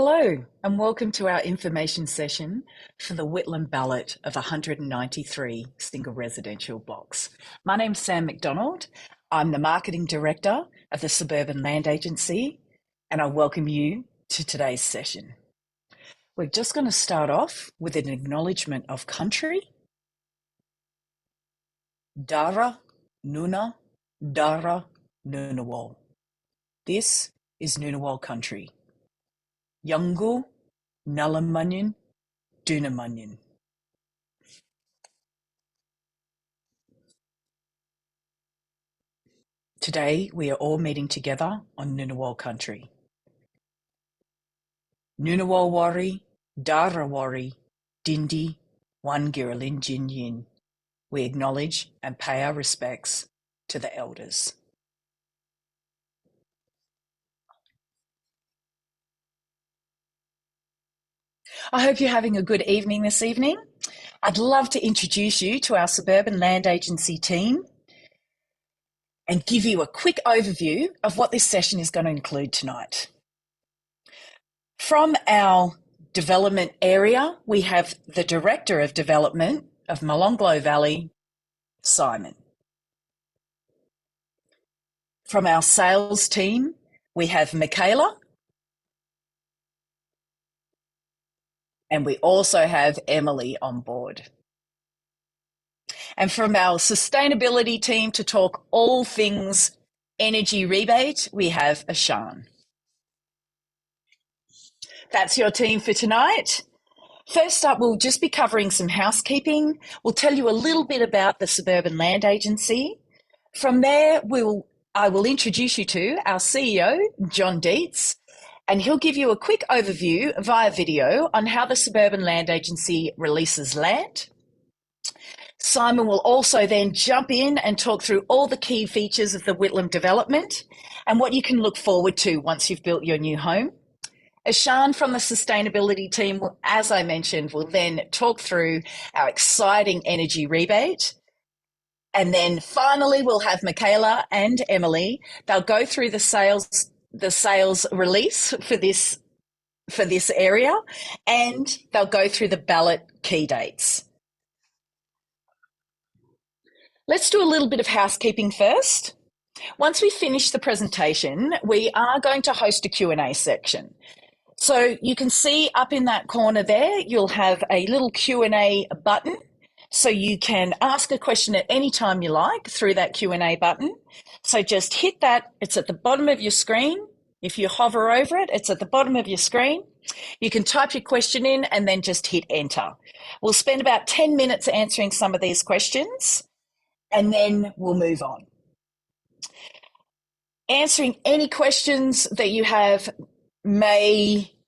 Hello and welcome to our information session for the Whitlam ballot of 193 single residential blocks. My name's Sam McDonald. I'm the Marketing Director of the Suburban Land Agency and I welcome you to today's session. We're just going to start off with an acknowledgement of country. Dara Nuna Dara Ngunnawal. This is Ngunnawal country. Yungu Nalamunyan Dunamunyan. Today we are all meeting together on Ngunnawal country. Ngunnawal Wari, Dara Wari, Dindi, Wangiralin Jin Yin. We acknowledge and pay our respects to the elders. I hope you're having a good evening this evening. I'd love to introduce you to our Suburban Land Agency team and give you a quick overview of what this session is going to include tonight. From our development area, we have the Director of Development of Molonglo Valley, Simon. From our sales team, we have Michaela. And we also have Emily on board. And from our sustainability team to talk all things energy rebate, we have Ashan. That's your team for tonight. First up, we'll just be covering some housekeeping. We'll tell you a little bit about the Suburban Land Agency. From there, I will introduce you to our CEO, John Dietz, and he'll give you a quick overview via video on how the Suburban Land Agency releases land. Simon will also then jump in and talk through all the key features of the Whitlam development and what you can look forward to once you've built your new home. Ashan from the sustainability team, as I mentioned, will then talk through our exciting energy rebate. And then finally, we'll have Michaela and Emily. They'll go through the sales release for this area, and they'll go through the ballot key dates. Let's do a little bit of housekeeping first. Once we finish the presentation, we are going to host a Q&A section. So you can see up in that corner there, you'll have a little Q&A button. So you can ask a question at any time you like through that Q&A button. So just hit that. It's at the bottom of your screen. If you hover over it, it's at the bottom of your screen. You can type your question in and then just hit enter. We'll spend about 10 minutes answering some of these questions and then we'll move on. Answering any questions that you have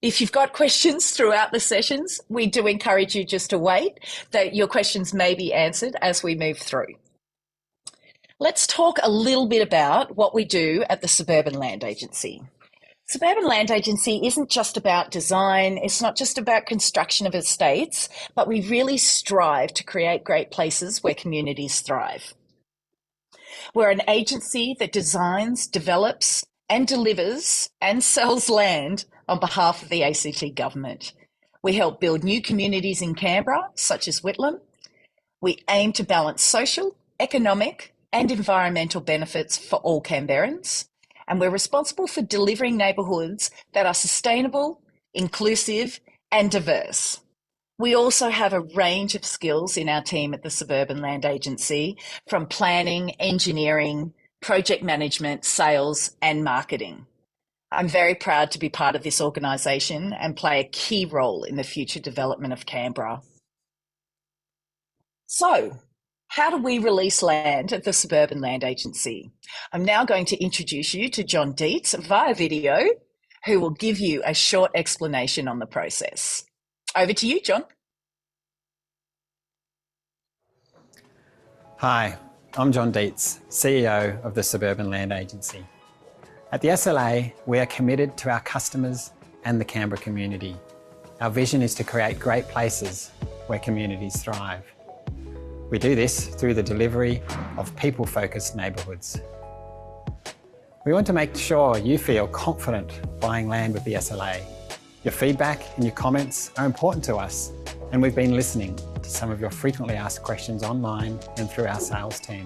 if you've got questions throughout the sessions, we do encourage you just to wait, that your questions may be answered as we move through. Let's talk a little bit about what we do at the Suburban Land Agency. Suburban Land Agency isn't just about design, it's not just about construction of estates, but we really strive to create great places where communities thrive. We're an agency that designs, develops, and delivers and sells land on behalf of the ACT government. We help build new communities in Canberra, such as Whitlam. We aim to balance social, economic, and environmental benefits for all Canberrans. And we're responsible for delivering neighbourhoods that are sustainable, inclusive, and diverse. We also have a range of skills in our team at the Suburban Land Agency, from planning, engineering, project management, sales, and marketing. I'm very proud to be part of this organisation and play a key role in the future development of Canberra. So, how do we release land at the Suburban Land Agency? I'm now going to introduce you to John Dietz via video, who will give you a short explanation on the process. Over to you, John. Hi, I'm John Dietz, CEO of the Suburban Land Agency. At the SLA, we are committed to our customers and the Canberra community. Our vision is to create great places where communities thrive. We do this through the delivery of people-focused neighbourhoods. We want to make sure you feel confident buying land with the SLA. Your feedback and your comments are important to us, and we've been listening to some of your frequently asked questions online and through our sales team.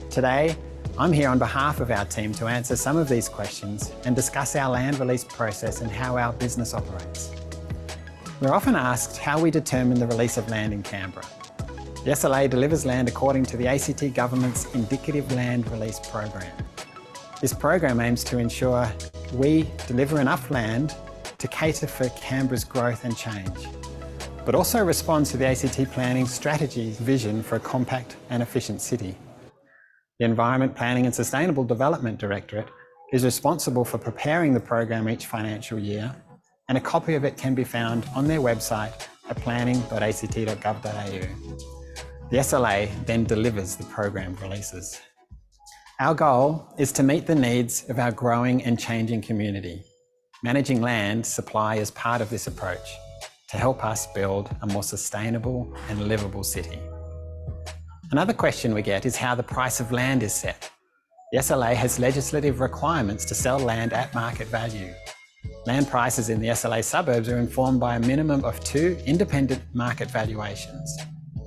Today, I'm here on behalf of our team to answer some of these questions and discuss our land release process and how our business operates. We're often asked how we determine the release of land in Canberra. The SLA delivers land according to the ACT Government's Indicative Land Release Program. This program aims to ensure we deliver enough land to cater for Canberra's growth and change, but also responds to the ACT Planning Strategy's vision for a compact and efficient city. The Environment Planning and Sustainable Development Directorate is responsible for preparing the program each financial year, and a copy of it can be found on their website at planning.act.gov.au. The SLA then delivers the program releases. Our goal is to meet the needs of our growing and changing community. Managing land supply is part of this approach to help us build a more sustainable and livable city. Another question we get is how the price of land is set. The SLA has legislative requirements to sell land at market value. Land prices in the SLA suburbs are informed by a minimum of 2 independent market valuations.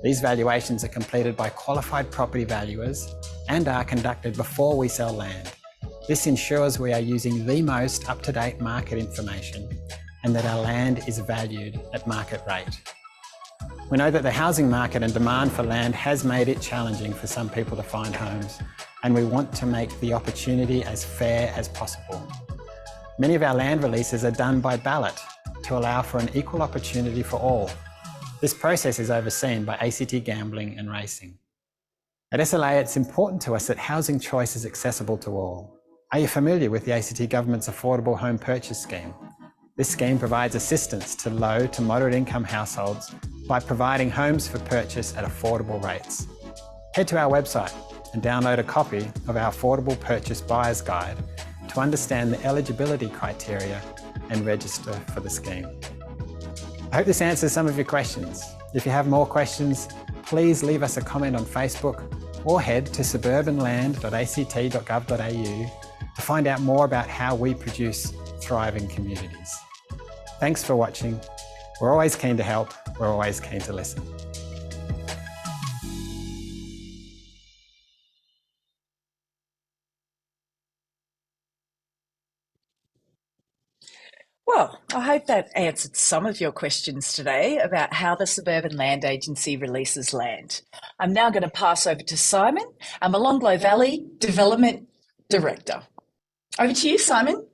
These valuations are completed by qualified property valuers and are conducted before we sell land. This ensures we are using the most up-to-date market information and that our land is valued at market rate. We know that the housing market and demand for land has made it challenging for some people to find homes, and we want to make the opportunity as fair as possible. Many of our land releases are done by ballot to allow for an equal opportunity for all. This process is overseen by ACT Gambling and Racing. At SLA, it's important to us that housing choice is accessible to all. Are you familiar with the ACT Government's Affordable Home Purchase Scheme? This scheme provides assistance to low to moderate income households by providing homes for purchase at affordable rates. Head to our website and download a copy of our Affordable Purchase Buyer's Guide to understand the eligibility criteria and register for the scheme. I hope this answers some of your questions. If you have more questions, please leave us a comment on Facebook or head to suburbanland.act.gov.au to find out more about how we produce thriving communities. Thanks for watching. We're always keen to help. We're always keen to listen. Well, I hope that answered some of your questions today about how the Suburban Land Agency releases land. I'm now going to pass over to Simon, our Molonglo Valley Development Director. Over to you, Simon.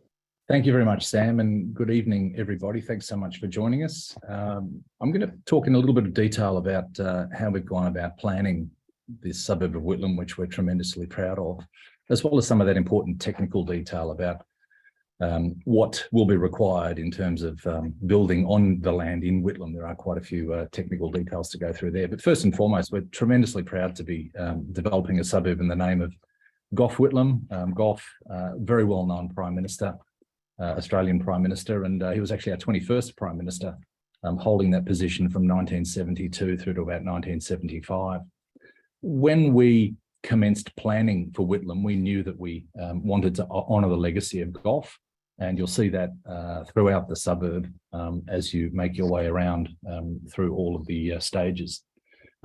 Thank you very much, Sam, and good evening, everybody. Thanks so much for joining us. I'm going to talk in a little bit of detail about how we've gone about planning this suburb of Whitlam, which we're tremendously proud of, as well as some of that important technical detail about what will be required in terms of building on the land in Whitlam. There are quite a few technical details to go through there. But first and foremost, we're tremendously proud to be developing a suburb in the name of Gough Whitlam. Gough, very well-known Prime Minister, Australian Prime Minister, and he was actually our 21st Prime Minister, holding that position from 1972 through to about 1975. When we commenced planning for Whitlam, we knew that we wanted to honour the legacy of Gough, and you'll see that throughout the suburb as you make your way around through all of the stages.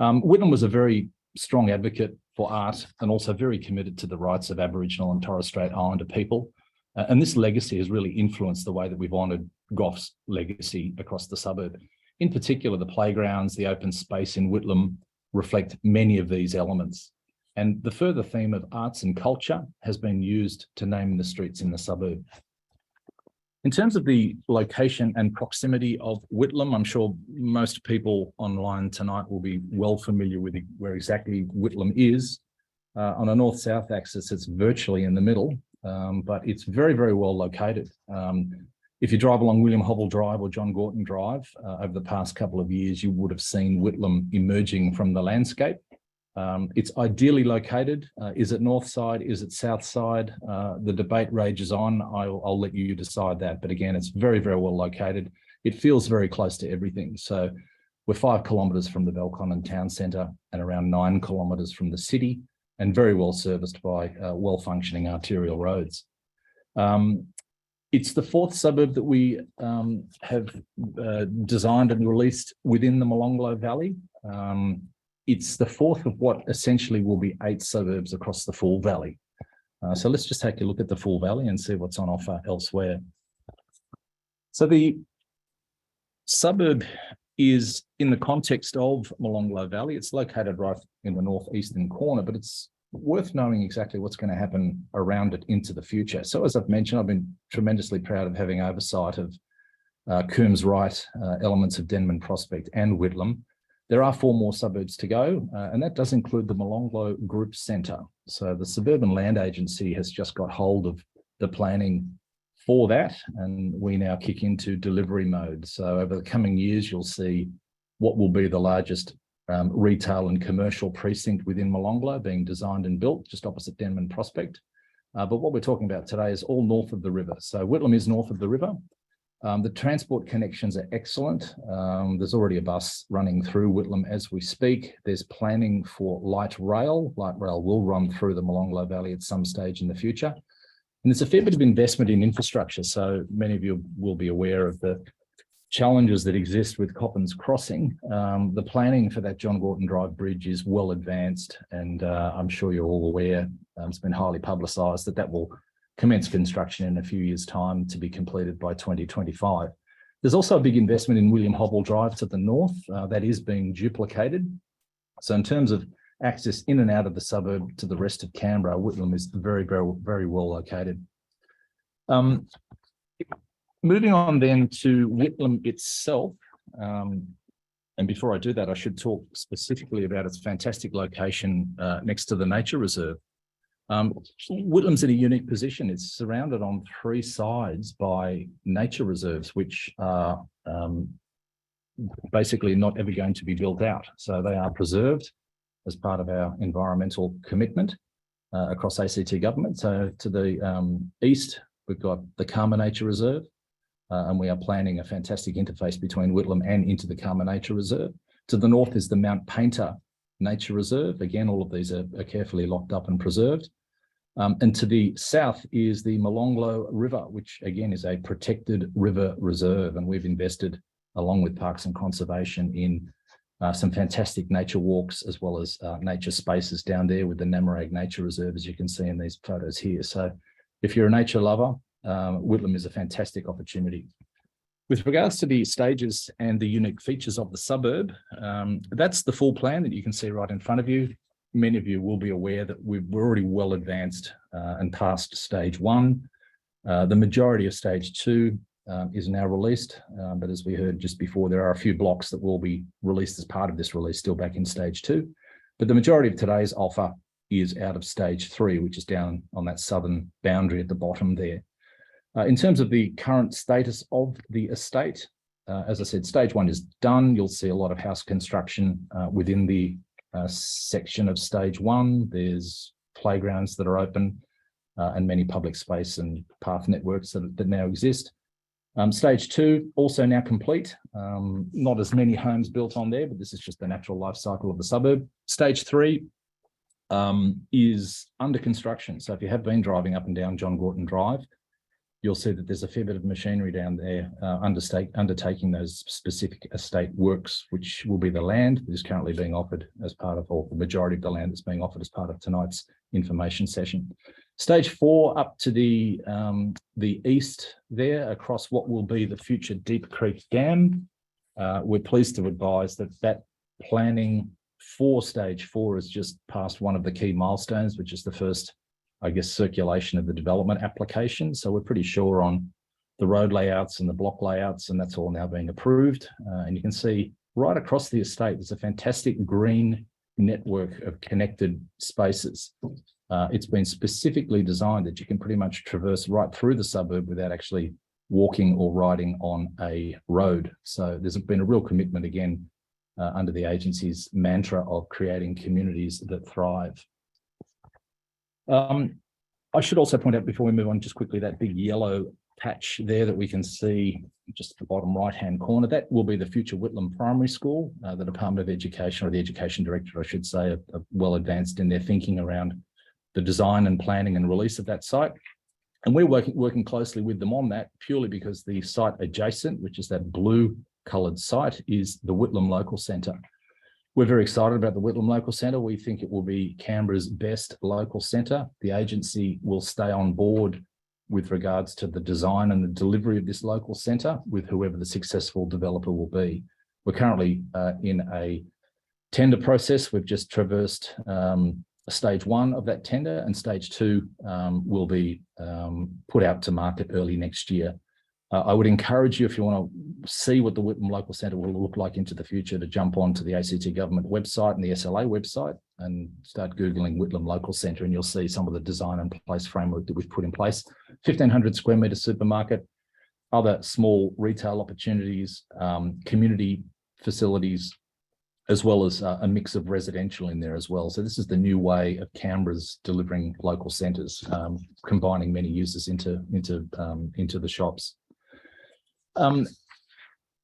Whitlam was a very strong advocate for art and also very committed to the rights of Aboriginal and Torres Strait Islander people. And this legacy has really influenced the way that we've honoured Gough's legacy across the suburb. In particular, the playgrounds, the open space in Whitlam reflect many of these elements. And the further theme of arts and culture has been used to name the streets in the suburb. In terms of the location and proximity of Whitlam, I'm sure most people online tonight will be well familiar with where exactly Whitlam is. On a north-south axis, it's virtually in the middle, but it's very, very well located. If you drive along William Hobble Drive or John Gorton Drive over the past couple of years, you would have seen Whitlam emerging from the landscape. It's ideally located. Is it north side? Is it south side? The debate rages on. I'll let you decide that. But again, it's very, very well located. It feels very close to everything. So we're 5 kilometres from the Belconnen town centre and around 9 kilometres from the city, and very well serviced by well-functioning arterial roads. It's the fourth suburb that we have designed and released within the Molonglo Valley. It's the fourth of what essentially will be 8 suburbs across the full valley. So let's just take a look at the full valley and see what's on offer elsewhere. So the suburb is in the context of Molonglo Valley. It's located right in the northeastern corner, but it's worth knowing exactly what's going to happen around it into the future. So as I've mentioned, I've been tremendously proud of having oversight of Coombs Right, elements of Denman Prospect and Whitlam. There are 4 more suburbs to go, and that does include the Molonglo Group Centre. So the Suburban Land Agency has just got hold of the planning for that, and we now kick into delivery mode. So over the coming years, you'll see what will be the largest retail and commercial precinct within Molonglo being designed and built just opposite Denman Prospect. But what we're talking about today is all north of the river. So Whitlam is north of the river. The transport connections are excellent. There's already a bus running through Whitlam as we speak. There's planning for light rail. Light rail will run through the Molonglo Valley at some stage in the future. And there's a fair bit of investment in infrastructure. So many of you will be aware of the challenges that exist with Coppins Crossing. The planning for that John Gorton Drive Bridge is well advanced, and I'm sure you're all aware, it's been highly publicised that will commence construction in a few years' time to be completed by 2025. There's also a big investment in William Hobble Drive to the north that is being duplicated. So in terms of access in and out of the suburb to the rest of Canberra, Whitlam is very, very, very well located. Moving on then to Whitlam itself, and before I do that, I should talk specifically about its fantastic location next to the nature reserve. Whitlam's in a unique position. It's surrounded on 3 sides by nature reserves, which are basically not ever going to be built out. So they are preserved as part of our environmental commitment across ACT government. So to the east, we've got the Karma Nature Reserve, and we are planning a fantastic interface between Whitlam and into the Karma Nature Reserve. To the north is the Mount Painter Nature Reserve. Again, all of these are carefully locked up and preserved. And to the south is the Molonglo River, which again is a protected river reserve. And we've invested, along with Parks and Conservation, in some fantastic nature walks, as well as nature spaces down there with the Namarag Nature Reserve, as you can see in these photos here. So if you're a nature lover, Whitlam is a fantastic opportunity. With regards to the stages and the unique features of the suburb, that's the full plan that you can see right in front of you. Many of you will be aware that we're already well advanced and past stage 1. The majority of stage 2 is now released, but as we heard just before, there are a few blocks that will be released as part of this release still back in stage 2. But the majority of today's offer is out of stage 3, which is down on that southern boundary at the bottom there. In terms of the current status of the estate, as I said, stage 1 is done. You'll see a lot of house construction within the section of stage 1. There's playgrounds that are open and many public space and path networks that now exist. Stage 2 also now complete. Not as many homes built on there, but this is just the natural life cycle of the suburb. Stage 3 is under construction. So if you have been driving up and down John Gorton Drive, you'll see that there's a fair bit of machinery down there undertaking those specific estate works, which will be the land that is currently being offered as part of, or the majority of the land that's being offered as part of tonight's information session. Stage 4 up to the east there, across what will be the future Deep Creek Dam. We're pleased to advise that planning for stage 4 is just past one of the key milestones, which is the first, I guess, circulation of the development application. So we're pretty sure on the road layouts and the block layouts, and that's all now being approved. And you can see right across the estate, there's a fantastic green network of connected spaces. It's been specifically designed that you can pretty much traverse right through the suburb without actually walking or riding on a road. So there's been a real commitment again under the agency's mantra of creating communities that thrive. I should also point out before we move on just quickly, that big yellow patch there that we can see just at the bottom right-hand corner, that will be the future Whitlam Primary School. The Department of Education, or the Education Director, I should say, are well advanced in their thinking around the design and planning and release of that site. And we're working closely with them on that purely because the site adjacent, which is that blue coloured site, is the Whitlam Local Centre. We're very excited about the Whitlam Local Centre. We think it will be Canberra's best local centre. The agency will stay on board with regards to the design and the delivery of this local centre with whoever the successful developer will be. We're currently in a tender process. We've just traversed stage 1 of that tender, and stage 2 will be put out to market early next year. I would encourage you, if you want to see what the Whitlam Local Centre will look like into the future, to jump onto the ACT Government website and the SLA website and start Googling Whitlam Local Centre, and you'll see some of the design and place framework that we've put in place. 1,500 square metre supermarket, other small retail opportunities, community facilities, as well as a mix of residential in there as well. So this is the new way of Canberra's delivering local centres, combining many uses into the shops.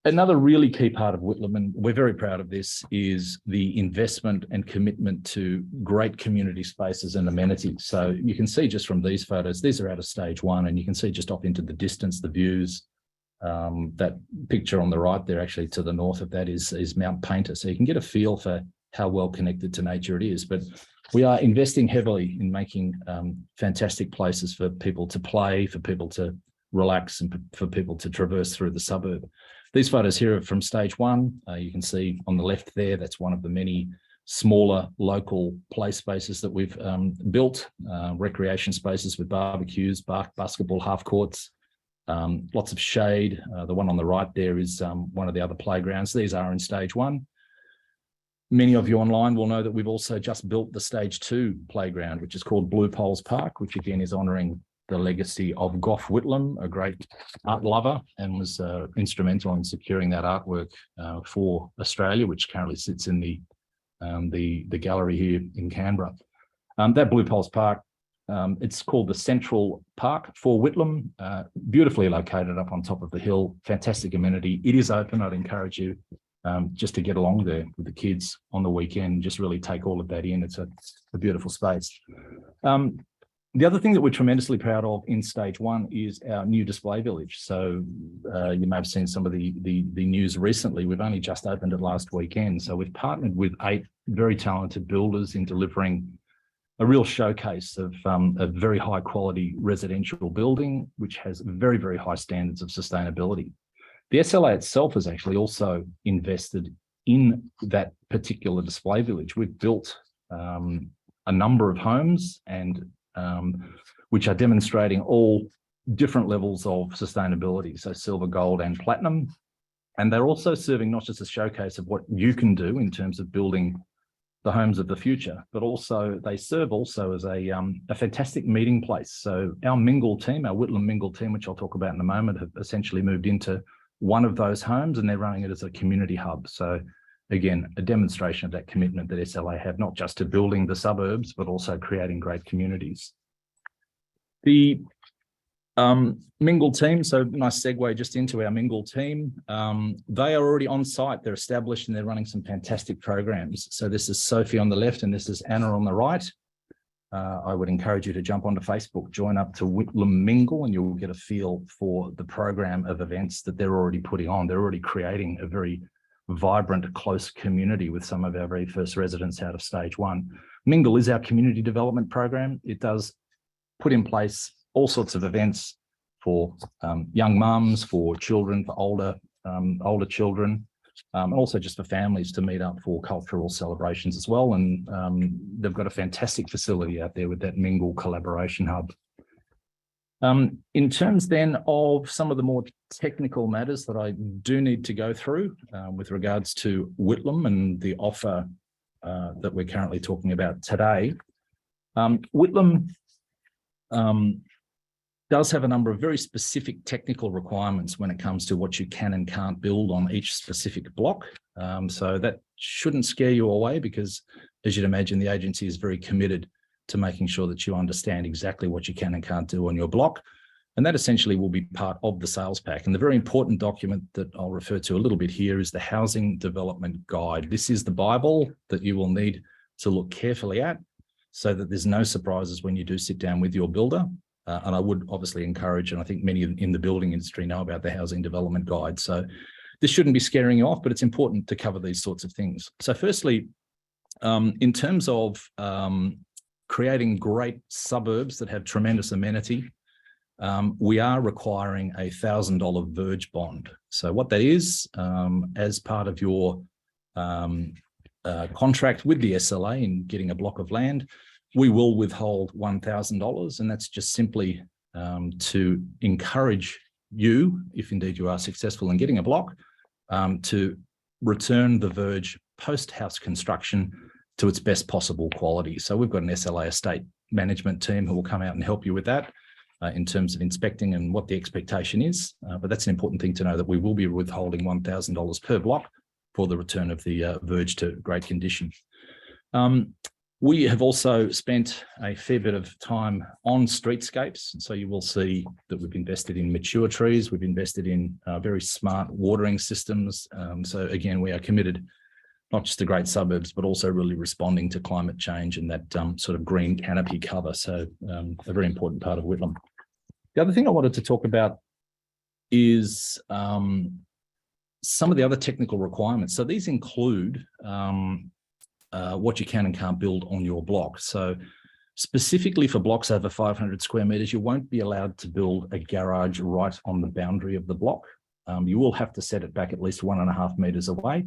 Another really key part of Whitlam, and we're very proud of this, is the investment and commitment to great community spaces and amenities. So you can see just from these photos, these are out of stage 1, and you can see just off into the distance, the views. That picture on the right there, actually to the north of that, is Mount Painter. So you can get a feel for how well connected to nature it is. But we are investing heavily in making fantastic places for people to play, for people to relax, and for people to traverse through the suburb. These photos here are from stage 1. You can see on the left there, that's one of the many smaller local play spaces that we've built, recreation spaces with barbecues, basketball half courts, lots of shade. The one on the right there is one of the other playgrounds. These are in stage 1. Many of you online will know that we've also just built the stage 2 playground, which is called Blue Poles Park, which again is honouring the legacy of Gough Whitlam, a great art lover, and was instrumental in securing that artwork for Australia, which currently sits in the gallery here in Canberra. That Blue Poles Park, it's called the Central Park for Whitlam, beautifully located up on top of the hill, fantastic amenity. It is open. I'd encourage you just to get along there with the kids on the weekend, just really take all of that in. It's a beautiful space. The other thing that we're tremendously proud of in stage 1 is our new display village. So you may have seen some of the news recently. We've only just opened it last weekend. So we've partnered with 8 very talented builders in delivering a real showcase of a very high quality residential building, which has very, very high standards of sustainability. The SLA itself has actually also invested in that particular display village. We've built a number of homes and which are demonstrating all different levels of sustainability, so silver, gold, and platinum. And they're also serving not just a showcase of what you can do in terms of building the homes of the future, but also they serve also as a fantastic meeting place. So our Mingle team, our Whitlam Mingle team, which I'll talk about in a moment, have essentially moved into one of those homes, and they're running it as a community hub. So again, a demonstration of that commitment that SLA have, not just to building the suburbs, but also creating great communities. The Mingle team, so nice segue just into our Mingle team. They are already on site, they're established, and they're running some fantastic programs. So this is Sophie on the left, and this is Anna on the right. I would encourage you to jump onto Facebook, join up to Whitlam Mingle, and you'll get a feel for the program of events that they're already putting on. They're already creating a very vibrant, close community with some of our very first residents out of stage 1. Mingle is our community development program. It does put in place all sorts of events for young mums, for children, for older children, and also just for families to meet up for cultural celebrations as well. And they've got a fantastic facility out there with that Mingle collaboration hub. In terms then of some of the more technical matters that I do need to go through with regards to Whitlam and the offer that we're currently talking about today, Whitlam does have a number of very specific technical requirements when it comes to what you can and can't build on each specific block. So that shouldn't scare you away, because as you'd imagine, the agency is very committed to making sure that you understand exactly what you can and can't do on your block. And that essentially will be part of the sales pack. And the very important document that I'll refer to a little bit here is the Housing Development Guide. This is the Bible that you will need to look carefully at so that there's no surprises when you do sit down with your builder. And I would obviously encourage, and I think many in the building industry know about the Housing Development Guide. So this shouldn't be scaring you off, but it's important to cover these sorts of things. So firstly, in terms of creating great suburbs that have tremendous amenity, we are requiring a $1,000 verge bond. So what that is, as part of your contract with the SLA in getting a block of land, we will withhold $1,000, and that's just simply to encourage you, if indeed you are successful in getting a block, to return the verge post-house construction to its best possible quality. So we've got an SLA estate management team who will come out and help you with that in terms of inspecting and what the expectation is. But that's an important thing to know, that we will be withholding $1,000 per block for the return of the verge to great condition. We have also spent a fair bit of time on streetscapes. So you will see that we've invested in mature trees. We've invested in very smart watering systems. So again, we are committed not just to great suburbs, but also really responding to climate change and that sort of green canopy cover. So a very important part of Whitlam. The other thing I wanted to talk about is some of the other technical requirements. So these include what you can and can't build on your block. So specifically for blocks over 500 square meters, you won't be allowed to build a garage right on the boundary of the block. You will have to set it back at least 1.5 meters away.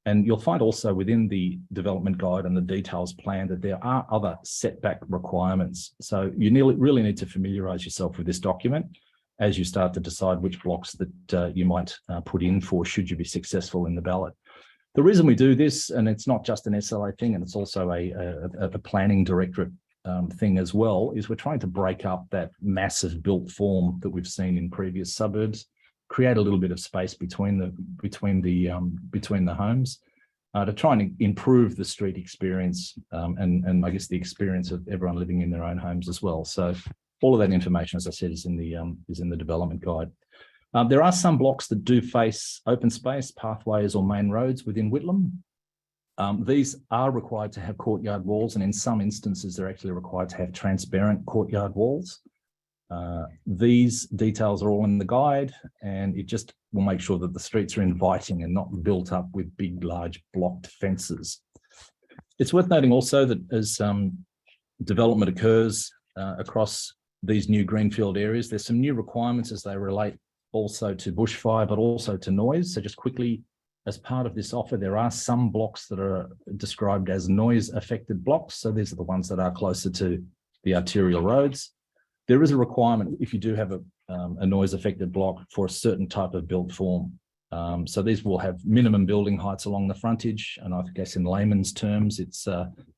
And you'll find also within the development guide and the details plan that there are other setback requirements. So you really need to familiarize yourself with this document as you start to decide which blocks that you might put in for should you be successful in the ballot. The reason we do this, and it's not just an SLA thing, and it's also a planning directorate thing as well, is we're trying to break up that massive built form that we've seen in previous suburbs, create a little bit of space between the homes to try and improve the street experience and I guess the experience of everyone living in their own homes as well. So all of that information, as I said, is in the development guide. There are some blocks that do face open space, pathways, or main roads within Whitlam. These are required to have courtyard walls, and in some instances, they're actually required to have transparent courtyard walls. These details are all in the guide, and it just will make sure that the streets are inviting and not built up with big, large blocked fences. It's worth noting also that as development occurs across these new greenfield areas, there's some new requirements as they relate also to bushfire, but also to noise. So just quickly, as part of this offer, there are some blocks that are described as noise affected blocks. So these are the ones that are closer to the arterial roads. There is a requirement if you do have a noise affected block for a certain type of built form. So these will have minimum building heights along the frontage. And I guess in layman's terms, it's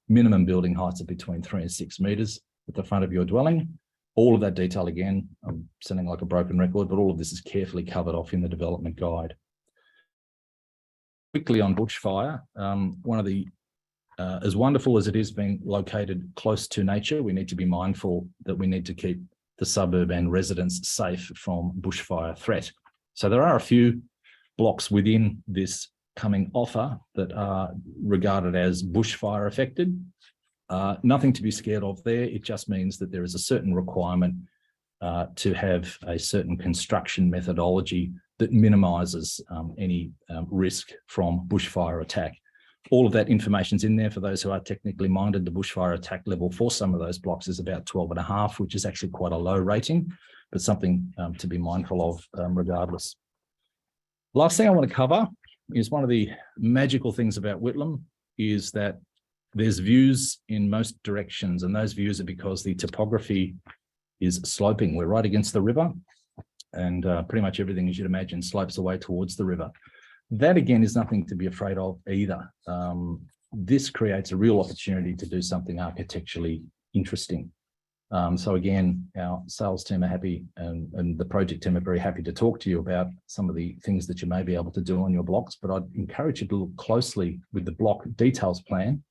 minimum building heights of between 3 and 6 meters at the front of your dwelling. All of that detail, again, I'm sounding like a broken record, but all of this is carefully covered off in the development guide. Quickly on bushfire, one of the, as wonderful as it is being located close to nature, we need to be mindful that we need to keep the suburb and residents safe from bushfire threat. So there are a few blocks within this coming offer that are regarded as bushfire affected. Nothing to be scared of there. It just means that there is a certain requirement to have a certain construction methodology that minimises any risk from bushfire attack. All of that information's in there for those who are technically minded. The bushfire attack level for some of those blocks is about 12.5, which is actually quite a low rating, but something to be mindful of regardless. Last thing I want to cover is one of the magical things about Whitlam is that there's views in most directions, and those views are because the topography is sloping. We're right against the river, and pretty much everything, as you'd imagine, slopes away towards the river. That, again, is nothing to be afraid of either. This creates a real opportunity to do something architecturally interesting. So again, our sales team are happy and the project team are very happy to talk to you about some of the things that you may be able to do on your blocks, but I'd encourage you to look closely with the block details plan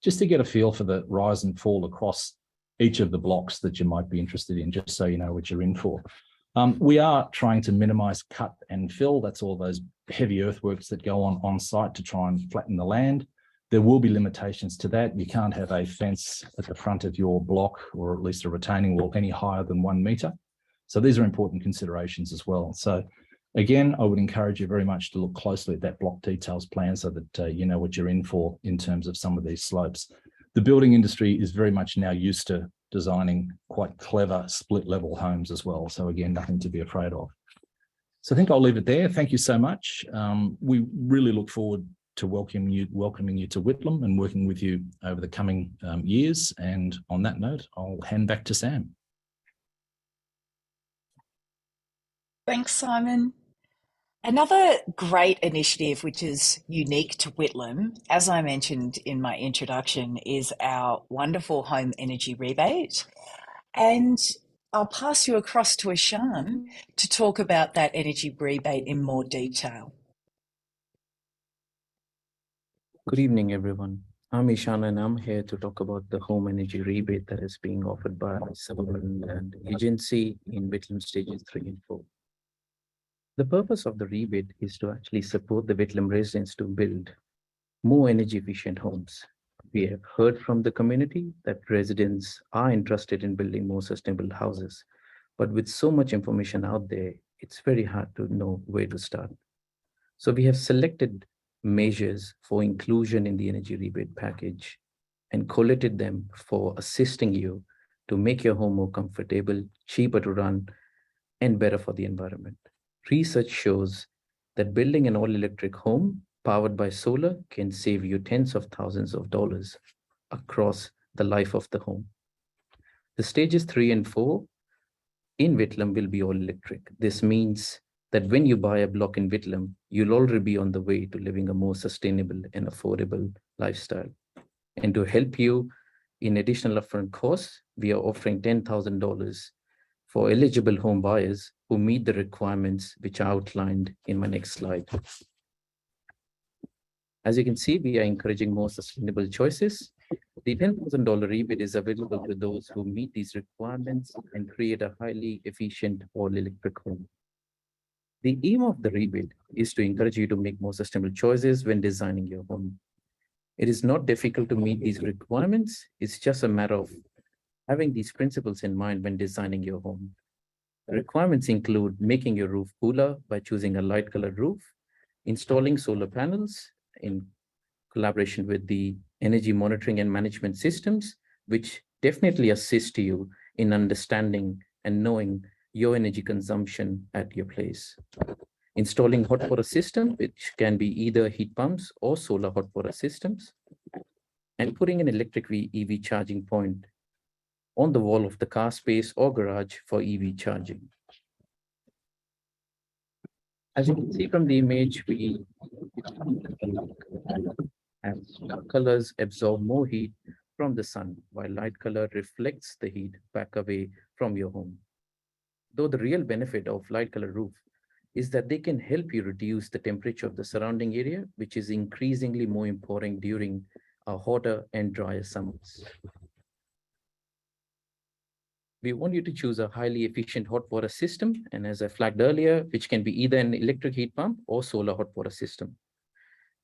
just to get a feel for the rise and fall across each of the blocks that you might be interested in, just so you know what you're in for. We are trying to minimize cut and fill. That's all those heavy earthworks that go on site to try and flatten the land. There will be limitations to that. You can't have a fence at the front of your block, or at least a retaining wall, any higher than 1 metre. So these are important considerations as well. So again, I would encourage you very much to look closely at that block details plan so that you know what you're in for in terms of some of these slopes. The building industry is very much now used to designing quite clever split level homes as well. So again, nothing to be afraid of. So I think I'll leave it there. Thank you so much. We really look forward to welcoming you to Whitlam and working with you over the coming years. And on that note, I'll hand back to Sam. Thanks, Simon. Another great initiative which is unique to Whitlam, as I mentioned in my introduction, is our wonderful home energy rebate. And I'll pass you across to Ishan to talk about that energy rebate in more detail. Good evening, everyone. I'm Ishan, and I'm here to talk about the home energy rebate that is being offered by Suburban Land Agency in Whitlam stages 3 and 4. The purpose of the rebate is to actually support the Whitlam residents to build more energy efficient homes. We have heard from the community that residents are interested in building more sustainable houses, but with so much information out there, it's very hard to know where to start. So we have selected measures for inclusion in the energy rebate package and collated them for assisting you to make your home more comfortable, cheaper to run, and better for the environment. Research shows that building an all-electric home powered by solar can save you tens of thousands of dollars across the life of the home. The stages 3 and 4 in Whitlam will be all electric. This means that when you buy a block in Whitlam, you'll already be on the way to living a more sustainable and affordable lifestyle. And to help you in additional upfront costs, we are offering $10,000 for eligible home buyers who meet the requirements which are outlined in my next slide. As you can see, we are encouraging more sustainable choices. The $10,000 rebate is available to those who meet these requirements and create a highly efficient all-electric home. The aim of the rebate is to encourage you to make more sustainable choices when designing your home. It is not difficult to meet these requirements. It's just a matter of having these principles in mind when designing your home. The requirements include making your roof cooler by choosing a light colored roof, installing solar panels in collaboration with the energy monitoring and management systems, which definitely assist you in understanding and knowing your energy consumption at your place. Installing hot water system, which can be either heat pumps or solar hot water systems, and putting an electric EV charging point on the wall of the car space or garage for EV charging. As you can see from the image, dark colors absorb more heat from the sun, while light color reflects the heat back away from your home. Though the real benefit of light color roof is that they can help you reduce the temperature of the surrounding area, which is increasingly more important during our hotter and drier summers. We want you to choose a highly efficient hot water system, and as I flagged earlier, which can be either an electric heat pump or solar hot water system.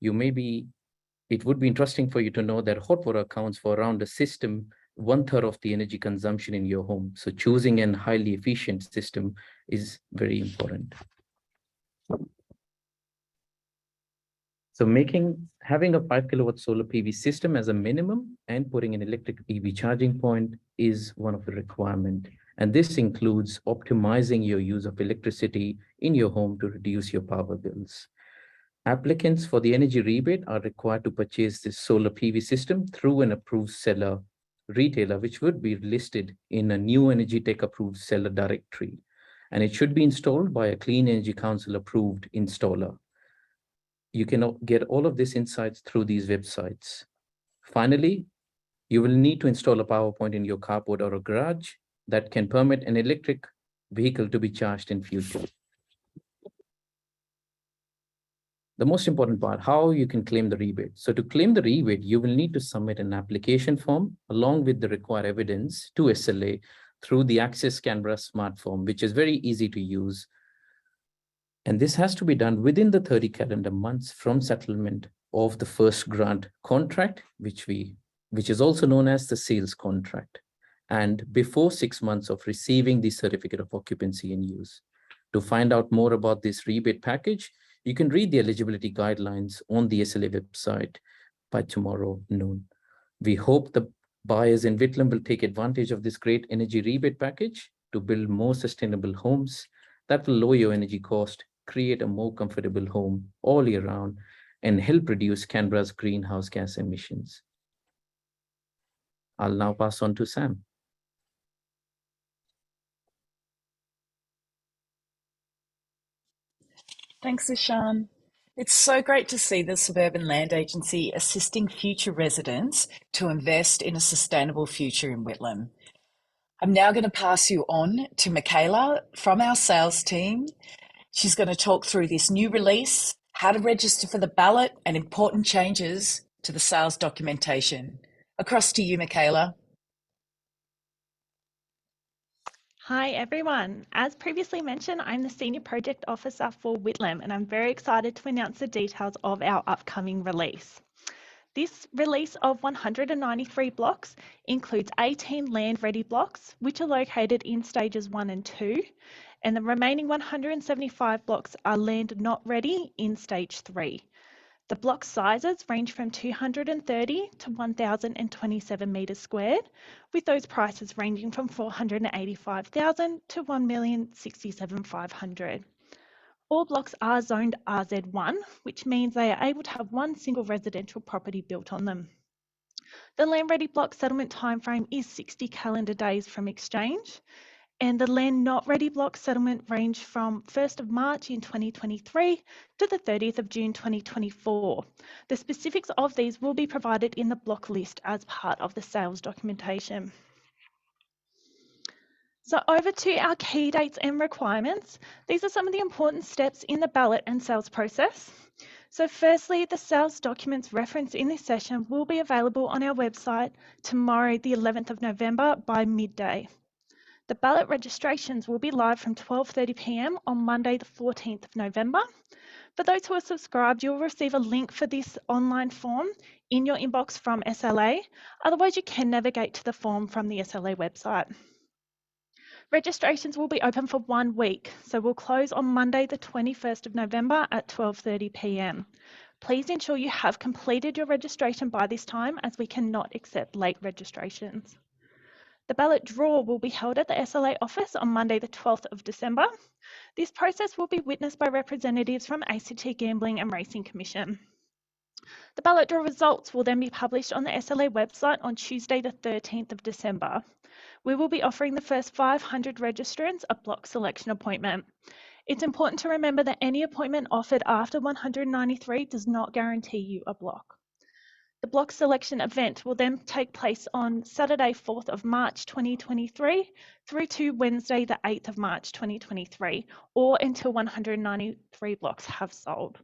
It would be interesting for you to know that hot water accounts for around a system 1/3 of the energy consumption in your home. So choosing a highly efficient system is very important. So having a 5 kilowatt solar PV system as a minimum and putting an electric EV charging point is one of the requirements. And this includes optimizing your use of electricity in your home to reduce your power bills. Applicants for the energy rebate are required to purchase this solar PV system through an approved seller retailer, which would be listed in a new Energy Tech approved seller directory. And it should be installed by a Clean Energy Council approved installer. You can get all of this insights through these websites. Finally, you will need to install a power point in your carport or a garage that can permit an electric vehicle to be charged in future. The most important part, how you can claim the rebate. So to claim the rebate, you will need to submit an application form along with the required evidence to SLA through the Access Canberra smart form, which is very easy to use. And this has to be done within the 30 calendar months from settlement of the first grant contract, which is also known as the sales contract, and before 6 months of receiving the certificate of occupancy and use. To find out more about this rebate package, you can read the eligibility guidelines on the SLA website by tomorrow noon. We hope the buyers in Whitlam will take advantage of this great energy rebate package to build more sustainable homes that will lower your energy cost, create a more comfortable home all year round, and help reduce Canberra's greenhouse gas emissions. I'll now pass on to Sam. Thanks, Ishan. It's so great to see the Suburban Land Agency assisting future residents to invest in a sustainable future in Whitlam. I'm now going to pass you on to Michaela from our sales team. She's going to talk through this new release, how to register for the ballot, and important changes to the sales documentation. Across to you, Michaela. Hi everyone. As previously mentioned, I'm the Senior Project Officer for Whitlam, and I'm very excited to announce the details of our upcoming release. This release of 193 blocks includes 18 land-ready blocks, which are located in stages 1 and 2, and the remaining 175 blocks are land not ready in stage 3. The block sizes range from 230 to 1,027 metres squared, with those prices ranging from 485,000 to 1,067,500. All blocks are zoned RZ1, which means they are able to have one single residential property built on them. The land ready block settlement timeframe is 60 calendar days from exchange, and the land not ready block settlement range from 1st of March in 2023 to the 30th of June 2024. The specifics of these will be provided in the block list as part of the sales documentation. So over to our key dates and requirements. These are some of the important steps in the ballot and sales process. So firstly, the sales documents referenced in this session will be available on our website tomorrow, the 11th of November by midday. The ballot registrations will be live from 12:30 p.m. on Monday, the 14th of November. For those who are subscribed, you'll receive a link for this online form in your inbox from SLA. Otherwise, you can navigate to the form from the SLA website. Registrations will be open for 1 week, so we'll close on Monday, the 21st of November at 12:30 p.m. Please ensure you have completed your registration by this time, as we cannot accept late registrations. The ballot draw will be held at the SLA office on Monday, the 12th of December. This process will be witnessed by representatives from ACT Gambling and Racing Commission. The ballot draw results will then be published on the SLA website on Tuesday, the 13th of December. We will be offering the first 500 registrants a block selection appointment. It's important to remember that any appointment offered after 193 does not guarantee you a block. The block selection event will then take place on Saturday, 4th of March 2023 through to Wednesday, the 8th of March 2023, or until 193 blocks have sold.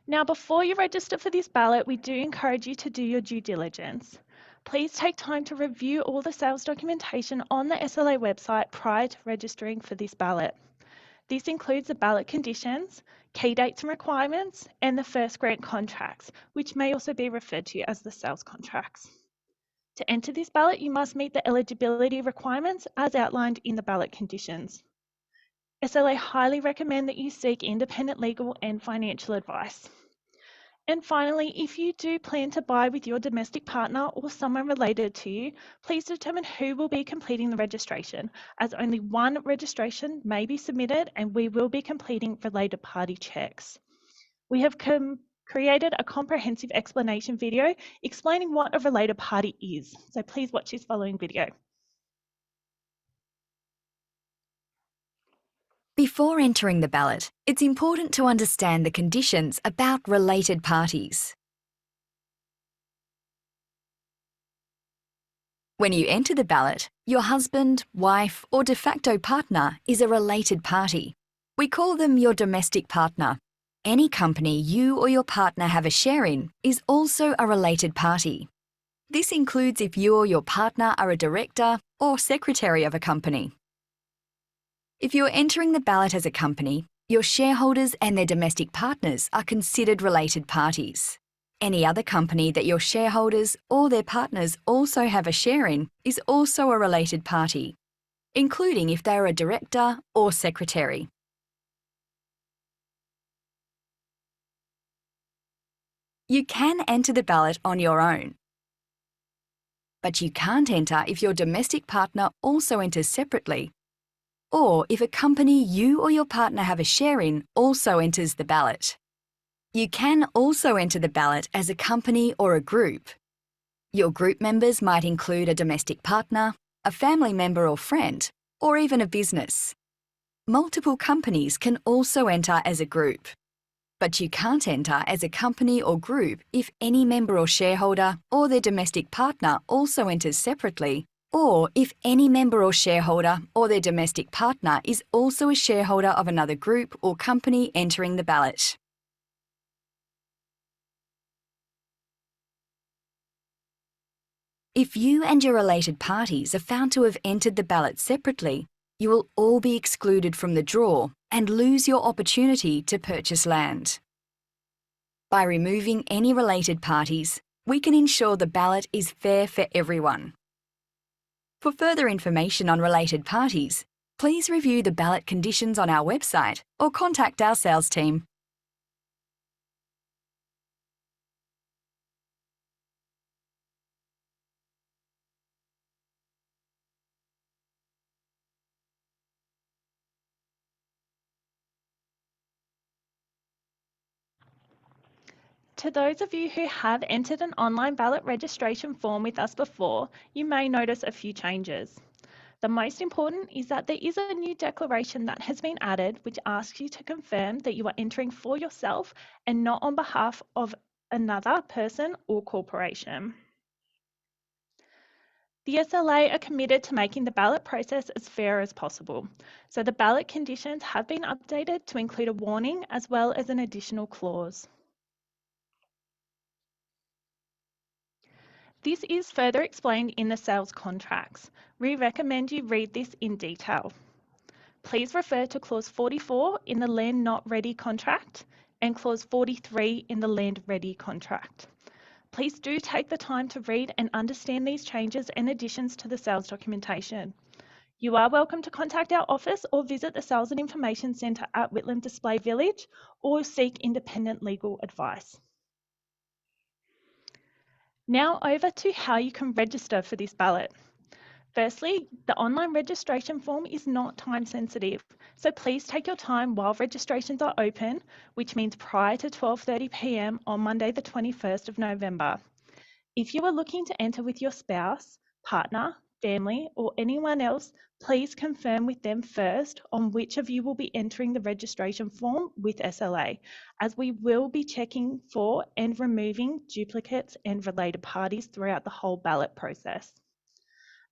Now, before you register for this ballot, we do encourage you to do your due diligence. Please take time to review all the sales documentation on the SLA website prior to registering for this ballot. This includes the ballot conditions, key dates and requirements, and the first grant contracts, which may also be referred to as the sales contracts. To enter this ballot, you must meet the eligibility requirements as outlined in the ballot conditions. SLA highly recommend that you seek independent legal and financial advice. And finally, if you do plan to buy with your domestic partner or someone related to you, please determine who will be completing the registration, as only one registration may be submitted and we will be completing related party checks. We have created a comprehensive explanation video explaining what a related party is, so please watch this following video. Before entering the ballot, it's important to understand the conditions about related parties. When you enter the ballot, your husband, wife, or de facto partner is a related party. We call them your domestic partner. Any company you or your partner have a share in is also a related party. This includes if you or your partner are a director or secretary of a company. If you're entering the ballot as a company, Your shareholders and their domestic partners are considered related parties. Any other company that your shareholders or their partners also have a share in is also a related party, including if they are a director or secretary. You can enter the ballot on your own, but you can't enter if your domestic partner also enters separately, or if a company you or your partner have a share in also enters the ballot. You can also enter the ballot as a company or a group. Your group members might include a domestic partner, a family member or friend, or even a business. Multiple companies can also enter as a group, but you can't enter as a company or group if any member or shareholder or their domestic partner also enters separately, or if any member or shareholder or their domestic partner is also a shareholder of another group or company entering the ballot. If you and your related parties are found to have entered the ballot separately, you will all be excluded from the draw and lose your opportunity to purchase land. By removing any related parties, we can ensure the ballot is fair for everyone. For further information on related parties, please review the ballot conditions on our website or contact our sales team. To those of you who have entered an online ballot registration form with us before, you may notice a few changes. The most important is that there is a new declaration that has been added which asks you to confirm that you are entering for yourself and not on behalf of another person or corporation. The SLA are committed to making the ballot process as fair as possible, so the ballot conditions have been updated to include a warning as well as an additional clause. This is further explained in the sales contracts. We recommend you read this in detail. Please refer to clause 44 in the Land Not Ready contract and clause 43 in the Land Ready contract. Please do take the time to read and understand these changes and additions to the sales documentation. You are welcome to contact our office or visit the Sales and Information Centre at Whitlam Display Village or seek independent legal advice. Now over to how you can register for this ballot. Firstly, the online registration form is not time sensitive, so please take your time while registrations are open, which means prior to 12:30 p.m. on Monday the 21st of November. If you are looking to enter with your spouse, partner, family, or anyone else, please confirm with them first on which of you will be entering the registration form with SLA, as we will be checking for and removing duplicates and related parties throughout the whole ballot process.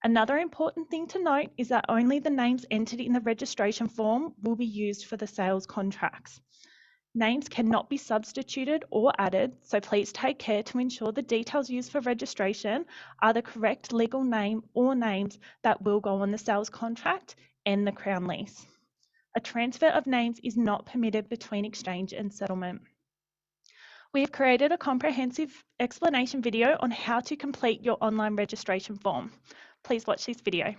Another important thing to note is that only the names entered in the registration form will be used for the sales contracts. Names cannot be substituted or added, so please take care to ensure the details used for registration are the correct legal name or names that will go on the sales contract and the Crown lease. A transfer of names is not permitted between exchange and settlement. We have created a comprehensive explanation video on how to complete your online registration form. Please watch this video.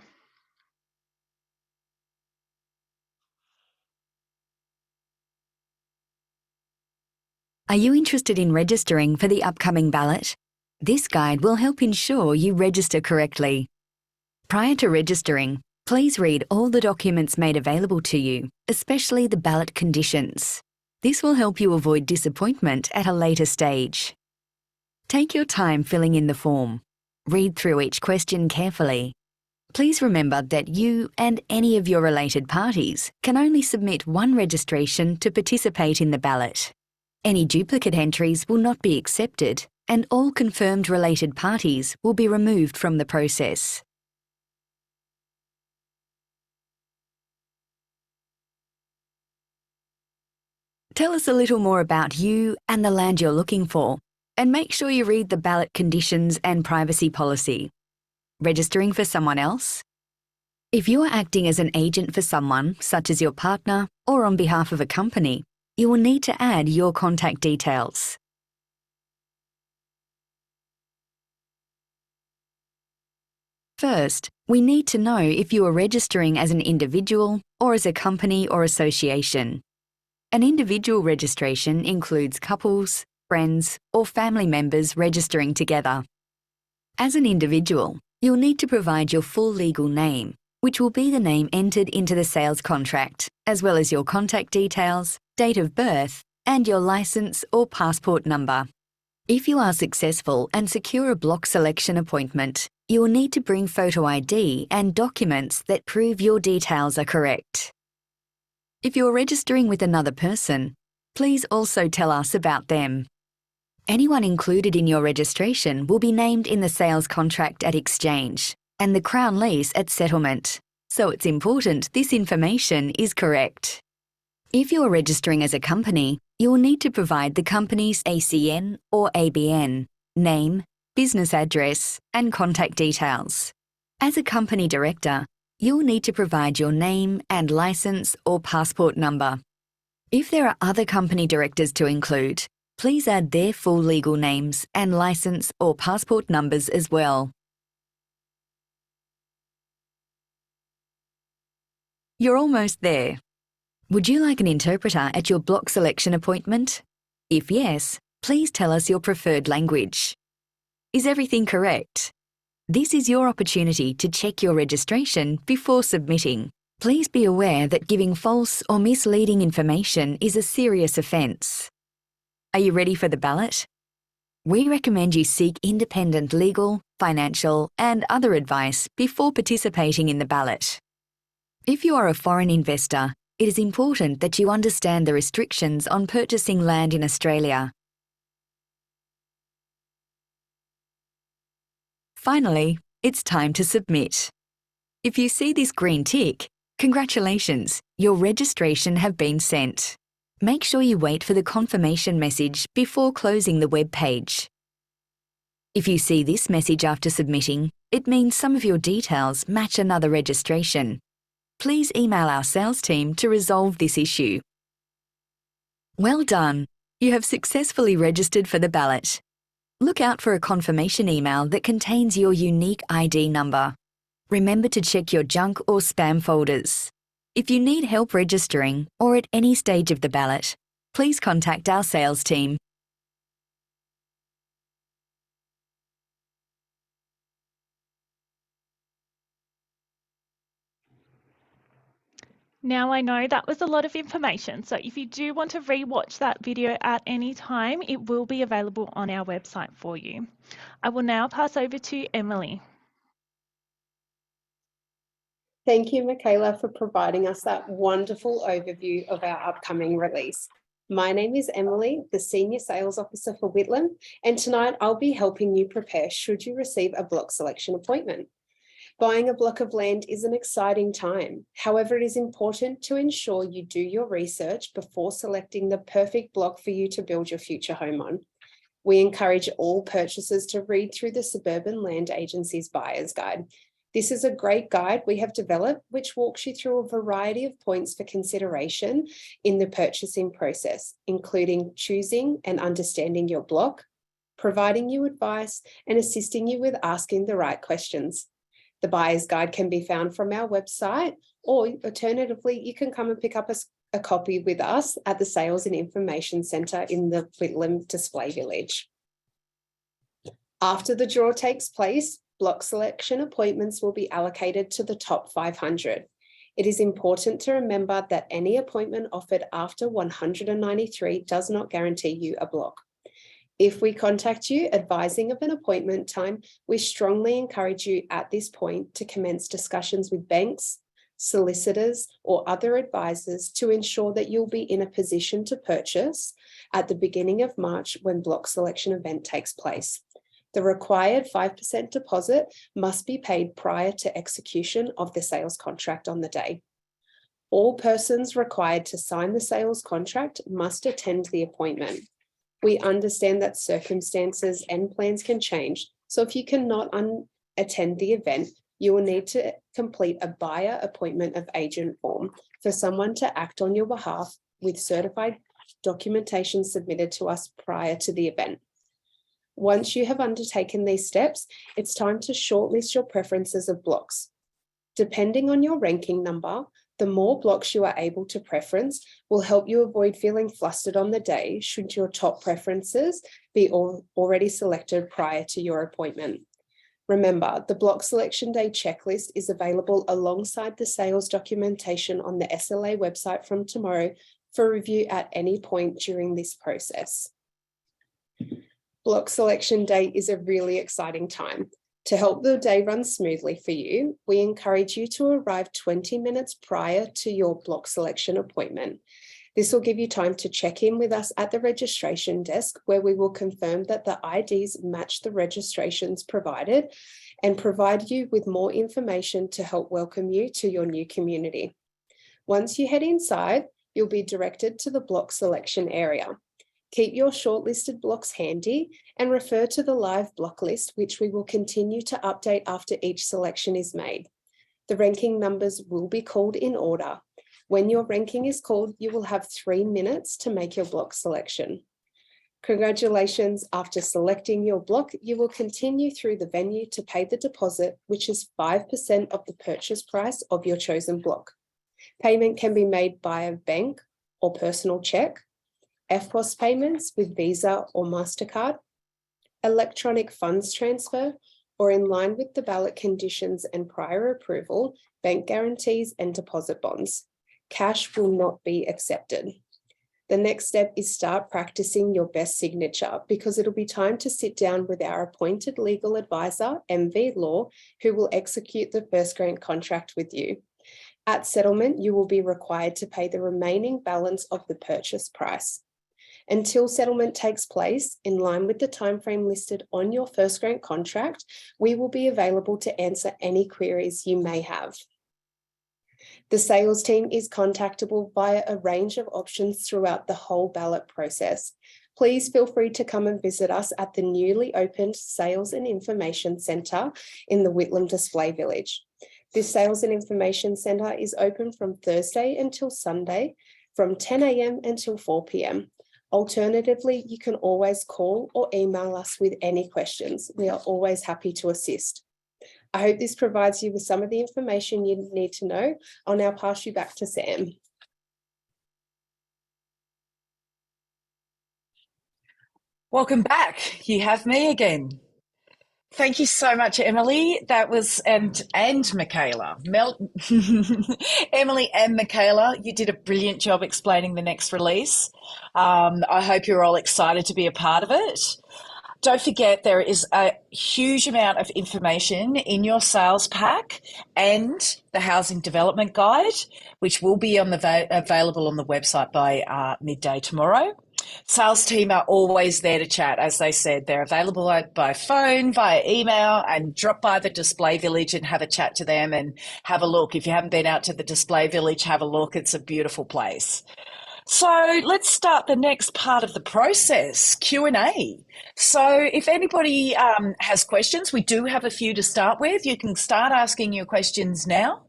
Are you interested in registering for the upcoming ballot? This guide will help ensure you register correctly. Prior to registering, please read all the documents made available to you, especially the ballot conditions. This will help you avoid disappointment at a later stage. Take your time filling in the form. Read through each question carefully. Please remember that you and any of your related parties can only submit one registration to participate in the ballot. Any duplicate entries will not be accepted, and all confirmed related parties will be removed from the process. Tell us a little more about you and the land you're looking for, and make sure you read the ballot conditions and privacy policy. Registering for someone else? If you are acting as an agent for someone, such as your partner, or on behalf of a company, you will need to add your contact details. First, we need to know if you are registering as an individual or as a company or association. An individual registration includes couples, friends, or family members registering together. As an individual, you'll need to provide your full legal name, which will be the name entered into the sales contract, as well as your contact details, date of birth, and your license or passport number. If you are successful and secure a block selection appointment, you will need to bring photo ID and documents that prove your details are correct. If you're registering with another person, please also tell us about them. Anyone included in your registration will be named in the sales contract at exchange and the Crown lease at settlement, so it's important this information is correct. If you are registering as a company, you will need to provide the company's ACN or ABN, name, business address, and contact details. As a company director, you will need to provide your name and license or passport number. If there are other company directors to include, please add their full legal names and license or passport numbers as well. You're almost there. Would you like an interpreter at your block selection appointment? If yes, please tell us your preferred language. Is everything correct? This is your opportunity to check your registration before submitting. Please be aware that giving false or misleading information is a serious offence. Are you ready for the ballot? We recommend you seek independent legal, financial, and other advice before participating in the ballot. If you are a foreign investor, it is important that you understand the restrictions on purchasing land in Australia. Finally, it's time to submit. If you see this green tick, congratulations, your registration have been sent. Make sure you wait for the confirmation message before closing the web page. If you see this message after submitting, it means some of your details match another registration. Please email our sales team to resolve this issue. Well done! You have successfully registered for the ballot. Look out for a confirmation email that contains your unique ID number. Remember to check your junk or spam folders. If you need help registering or at any stage of the ballot, please contact our sales team. Now I know that was a lot of information, so if you do want to re-watch that video at any time, it will be available on our website for you. I will now pass over to Emily. Thank you, Michaela, for providing us that wonderful overview of our upcoming release. My name is Emily, the Senior Sales Officer for Whitlam, and tonight I'll be helping you prepare should you receive a block selection appointment. Buying a block of land is an exciting time. However, it is important to ensure you do your research before selecting the perfect block for you to build your future home on. We encourage all purchasers to read through the Suburban Land Agency's Buyer's Guide. This is a great guide we have developed, which walks you through a variety of points for consideration in the purchasing process, including choosing and understanding your block, providing you advice, and assisting you with asking the right questions. The Buyer's Guide can be found from our website, or alternatively, you can come and pick up a copy with us at the Sales and Information Centre in the Whitlam Display Village. After the draw takes place, block selection appointments will be allocated to the top 500. It is important to remember that any appointment offered after 193 does not guarantee you a block. If we contact you advising of an appointment time, we strongly encourage you at this point to commence discussions with banks, solicitors, or other advisors to ensure that you'll be in a position to purchase at the beginning of March when block selection event takes place. The required 5% deposit must be paid prior to execution of the sales contract on the day. All persons required to sign the sales contract must attend the appointment. We understand that circumstances and plans can change, so if you cannot attend the event, you will need to complete a buyer appointment of agent form for someone to act on your behalf with certified documentation submitted to us prior to the event. Once you have undertaken these steps, it's time to shortlist your preferences of blocks. Depending on your ranking number, the more blocks you are able to preference will help you avoid feeling flustered on the day should your top preferences be already selected prior to your appointment. Remember, the block selection day checklist is available alongside the sales documentation on the SLA website from tomorrow for review at any point during this process. Block selection day is a really exciting time. To help the day run smoothly for you, we encourage you to arrive 20 minutes prior to your block selection appointment. This will give you time to check in with us at the registration desk, where we will confirm that the IDs match the registrations provided and provide you with more information to help welcome you to your new community. Once you head inside, you'll be directed to the block selection area. Keep your shortlisted blocks handy and refer to the live block list, which we will continue to update after each selection is made. The ranking numbers will be called in order. When your ranking is called, you will have 3 minutes to make your block selection. Congratulations, after selecting your block, you will continue through the venue to pay the deposit, which is 5% of the purchase price of your chosen block. Payment can be made by a bank or personal check, EFTPOS payments with Visa or MasterCard, electronic funds transfer, or in line with the ballot conditions and prior approval, bank guarantees and deposit bonds. Cash will not be accepted. The next step is start practicing your best signature, because it'll be time to sit down with our appointed legal advisor, MV Law, who will execute the first grant contract with you. At settlement, you will be required to pay the remaining balance of the purchase price. Until settlement takes place, in line with the timeframe listed on your first grant contract, we will be available to answer any queries you may have. The sales team is contactable via a range of options throughout the whole ballot process. Please feel free to come and visit us at the newly opened Sales and Information Centre in the Whitlam Display Village. This Sales and Information Centre is open from Thursday until Sunday from 10 a.m. until 4 p.m. Alternatively, you can always call or email us with any questions. We are always happy to assist. I hope this provides you with some of the information you need to know. I'll now pass you back to Sam. Welcome back. You have me again. Thank you so much, Emily. That was, and Michaela. Emily and Michaela, you did a brilliant job explaining the next release. I hope you're all excited to be a part of it. Don't forget, there is a huge amount of information in your sales pack and the housing development guide, which will be on available on the website by midday tomorrow. Sales team are always there to chat. As they said, they're available by phone, via email, and drop by the display village and have a chat to them and have a look. If you haven't been out to the display village, have a look. It's a beautiful place. So let's start the next part of the process, Q&A. So if anybody has questions, we do have a few to start with. You can start asking your questions now,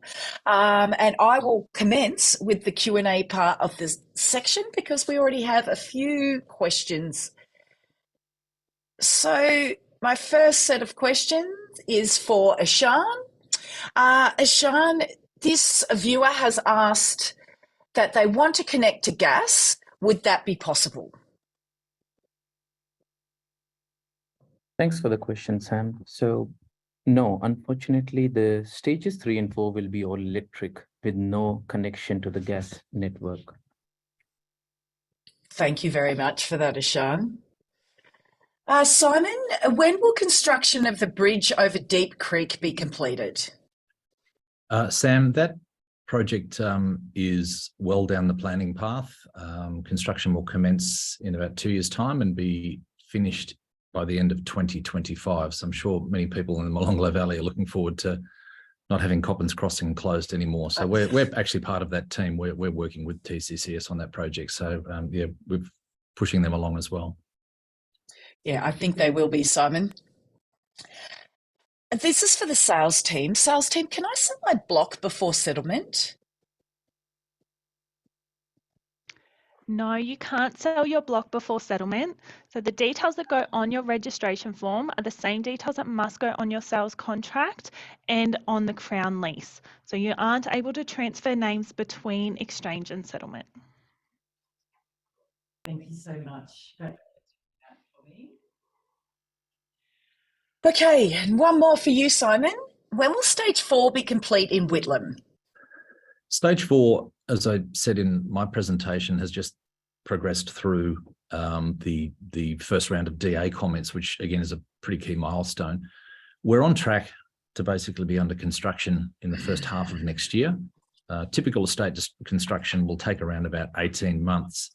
and I will commence with the Q&A part of this section because we already have a few questions. So my first set of questions is for Ashan. Ashan, this viewer has asked that they want to connect to gas. Would that be possible? Thanks for the question, Sam. So no, unfortunately, the stages 3 and 4 will be all electric with no connection to the gas network. Thank you very much for that, Ashan. Simon, when will construction of the bridge over Deep Creek be completed? Sam, that project is well down the planning path. Construction will commence in about 2 years' time and be finished by the end of 2025. So I'm sure many people in the Molonglo Valley are looking forward to not having Coppins Crossing closed anymore. So we're actually part of that team. We're working with TCCS on that project. So yeah, we're pushing them along as well. Yeah, I think they will be, Simon. This is for the sales team. Sales team, can I sell my block before settlement? No, you can't sell your block before settlement. So the details that go on your registration form are the same details that must go on your sales contract and on the Crown lease. So you aren't able to transfer names between exchange and settlement. Thank you so much. Okay, and one more for you, Simon. When will stage 4 be complete in Whitlam? Stage 4, as I said in my presentation, has just progressed through the first round of DA comments, which again is a pretty key milestone. We're on track to basically be under construction in the first half of next year. Typical estate construction will take around about 18 months.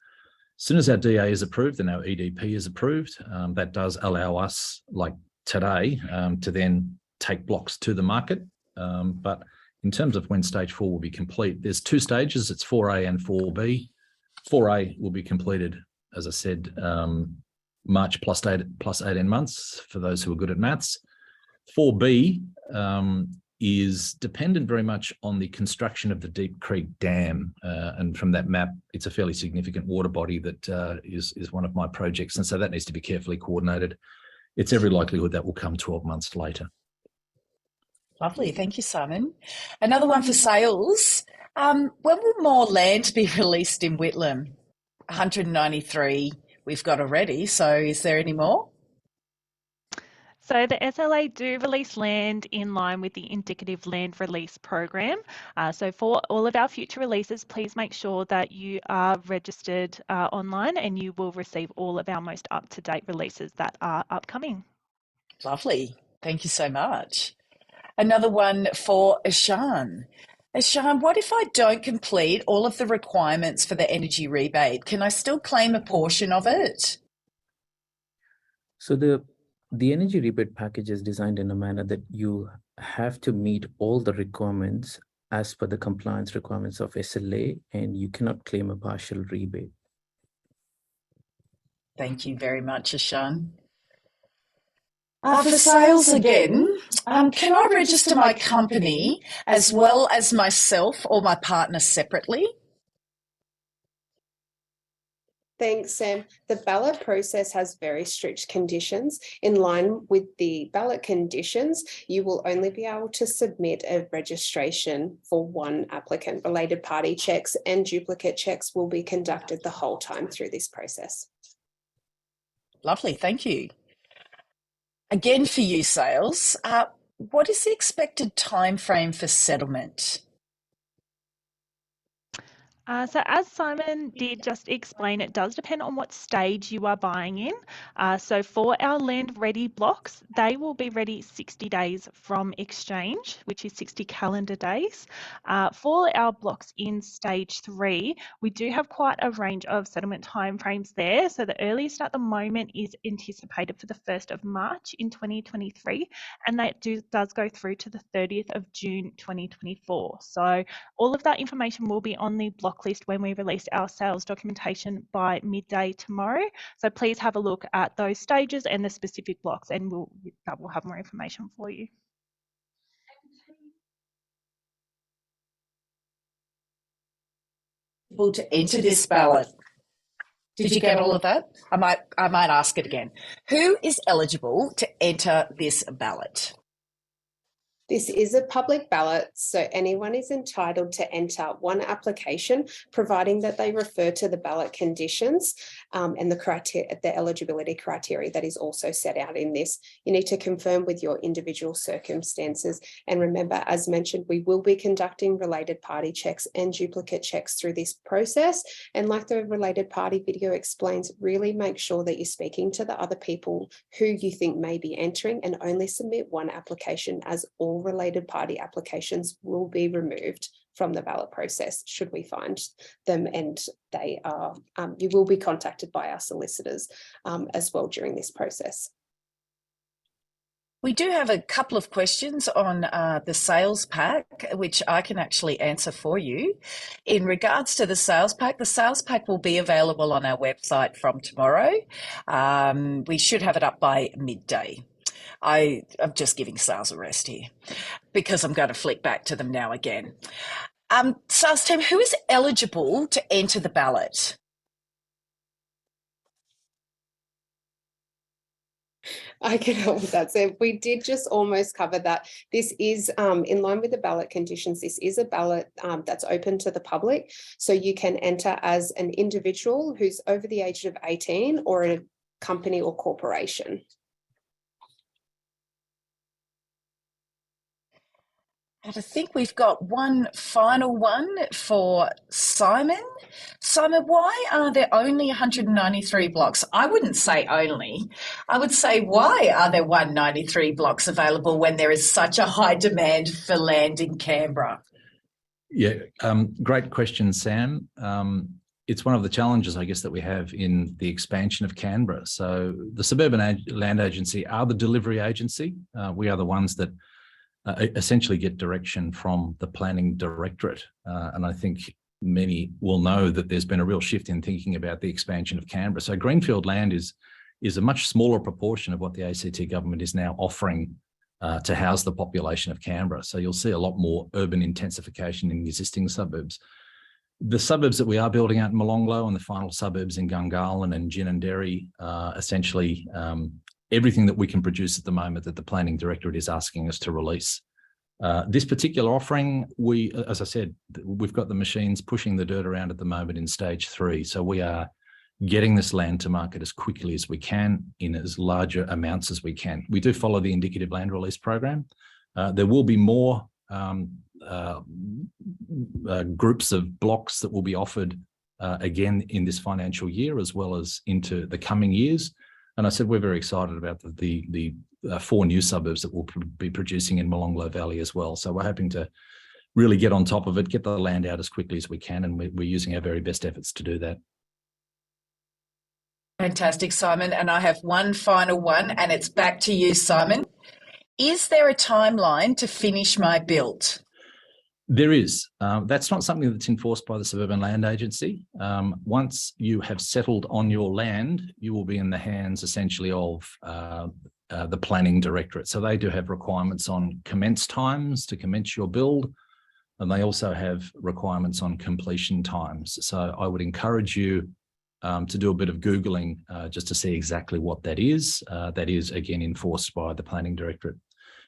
As soon as our DA is approved and our EDP is approved, that does allow us, like today, to then take blocks to the market. But in terms of when stage 4 will be complete, there's 2 stages. It's 4A and 4B. 4A will be completed, as I said, March plus 18 months for those who are good at maths. 4B is dependent very much on the construction of the Deep Creek Dam. And from that map, it's a fairly significant water body that is one of my projects. And so that needs to be carefully coordinated. It's every likelihood that will come 12 months later. Lovely. Thank you, Simon. Another one for sales. When will more land be released in Whitlam? 193 we've got already. So is there any more? So the SLA do release land in line with the indicative land release program. So for all of our future releases, please make sure that you are registered online and you will receive all of our most up-to-date releases that are upcoming. Lovely. Thank you so much. Another one for Ashan. Ashan, what if I don't complete all of the requirements for the energy rebate? Can I still claim a portion of it? So the energy rebate package is designed in a manner that you have to meet all the requirements as per the compliance requirements of SLA, and you cannot claim a partial rebate. Thank you very much, Ashan. For sales again, can I register my company as well as myself or my partner separately? Thanks, Sam. The ballot process has very strict conditions. In line with the ballot conditions, you will only be able to submit a registration for one applicant. Related party checks and duplicate checks will be conducted the whole time through this process. Lovely, thank you. Again, for you, sales, what is the expected time frame for settlement? So as Simon did just explain, it does depend on what stage you are buying in. So for our land ready blocks, they will be ready 60 days from exchange, which is 60 calendar days. For our blocks in stage 3, we do have quite a range of settlement timeframes there. So the earliest at the moment is anticipated for the 1st of March in 2023, and that does go through to the 30th of June 2024. So all of that information will be on the block list when we release our sales documentation by midday tomorrow. So please have a look at those stages and the specific blocks, and we'll have more information for you. To enter this ballot. Did you get all of that? I might ask it again. Who is eligible to enter this ballot? This is a public ballot, so anyone is entitled to enter one application, providing that they refer to the ballot conditions and the eligibility criteria that is also set out in this. You need to confirm with your individual circumstances. And remember, as mentioned, we will be conducting related party checks and duplicate checks through this process. And like the related party video explains, really make sure that you're speaking to the other people who you think may be entering, and only submit one application, as all related party applications will be removed from the ballot process should we find them, and they are you will be contacted by our solicitors as well during this process. We do have a couple of questions on the sales pack, which I can actually answer for you. In regards to the sales pack will be available on our website from tomorrow. We should have it up by midday. I'm just giving sales a rest here because I'm going to flick back to them now again. Sales team, who is eligible to enter the ballot? I can help with that. So we did just almost cover that. This is in line with the ballot conditions. This is a ballot that's open to the public. So you can enter as an individual who's over the age of 18 or a company or corporation. And I think we've got one final one for Simon. Simon, why are there only 193 blocks? I wouldn't say only. I would say, why are there 193 blocks available when there is such a high demand for land in Canberra? Yeah, great question, Sam. It's one of the challenges, I guess, that we have in the expansion of Canberra. So the Suburban Land Agency are the delivery agency. We are the ones that essentially get direction from the planning directorate. And I think many will know that there's been a real shift in thinking about the expansion of Canberra. So greenfield land is a much smaller proportion of what the ACT government is now offering to house the population of Canberra. So you'll see a lot more urban intensification in the existing suburbs. The suburbs that we are building out in Molonglo and the final suburbs in Gungahlin and Ginninderry are essentially everything that we can produce at the moment that the planning directorate is asking us to release. This particular offering, as I said, we've got the machines pushing the dirt around at the moment in stage 3. So we are getting this land to market as quickly as we can in as larger amounts as we can. We do follow the indicative land release program. There will be more groups of blocks that will be offered again in this financial year, as well as into the coming years. And I said we're very excited about the 4 new suburbs that we'll be producing in Molonglo Valley as well. So we're hoping to really get on top of it, get the land out as quickly as we can, and we're using our very best efforts to do that. Fantastic, Simon. And I have one final one, and it's back to you, Simon. Is there a timeline to finish my build? There is. That's not something that's enforced by the Suburban Land Agency. Once you have settled on your land, you will be in the hands essentially of the planning directorate. So they do have requirements on commence times to commence your build, and they also have requirements on completion times. So I would encourage you to do a bit of Googling just to see exactly what that is. That is, again, enforced by the planning directorate.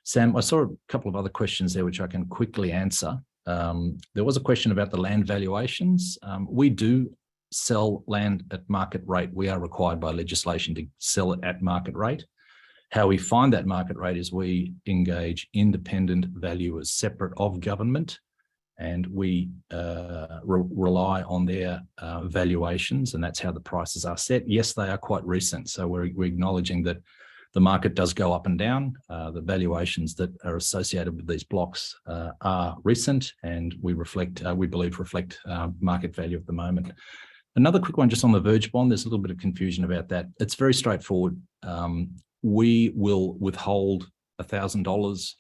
Sam, I saw a couple of other questions there which I can quickly answer. There was a question about the land valuations. We do sell land at market rate. We are required by legislation to sell it at market rate. How we find that market rate is we engage independent valuers separate of government, and we rely on their valuations, and that's how the prices are set. Yes, they are quite recent, so we're acknowledging that the market does go up and down. The valuations that are associated with these blocks are recent, and we believe reflect market value at the moment. Another quick one just on the verge bond. There's a little bit of confusion about that. It's very straightforward. We will withhold $1,000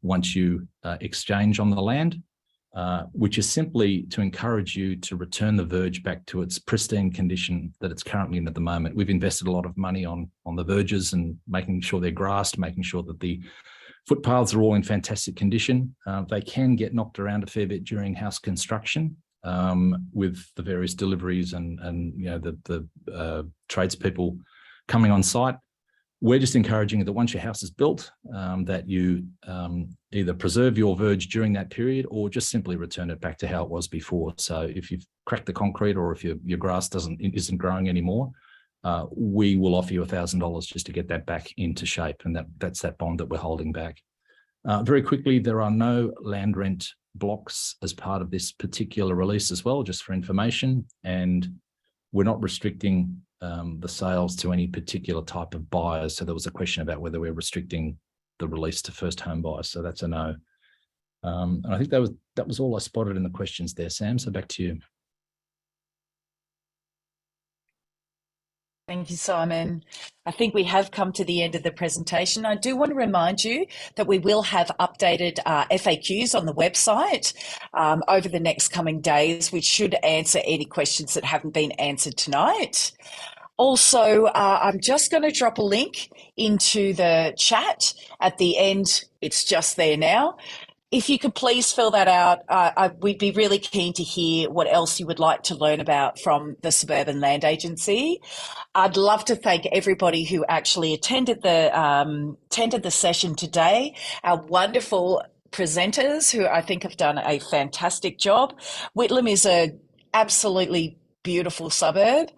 once you exchange on the land, which is simply to encourage you to return the verge back to its pristine condition that it's currently in at the moment. We've invested a lot of money on the verges and making sure they're grassed, making sure that the footpaths are all in fantastic condition. They can get knocked around a fair bit during house construction with the various deliveries and you know the tradespeople coming on site. We're just encouraging that once your house is built, that you either preserve your verge during that period or just simply return it back to how it was before. So if you've cracked the concrete or if your grass isn't growing anymore, we will offer you $1,000 just to get that back into shape, and that's that bond that we're holding back. Very quickly, there are no land rent blocks as part of this particular release as well, just for information, and we're not restricting the sales to any particular type of buyers. So there was a question about whether we're restricting the release to first home buyers. So that's a no. And I think that was all I spotted in the questions there, Sam. So back to you. Thank you, Simon. I think we have come to the end of the presentation. I do want to remind you that we will have updated FAQs on the website over the next coming days, which should answer any questions that haven't been answered tonight. Also, I'm just going to drop a link into the chat at the end. It's just there now. If you could please fill that out, we'd be really keen to hear what else you would like to learn about from the Suburban Land Agency. I'd love to thank everybody who actually attended the session today. Our wonderful presenters, who I think have done a fantastic job. Whitlam is a absolutely beautiful suburb.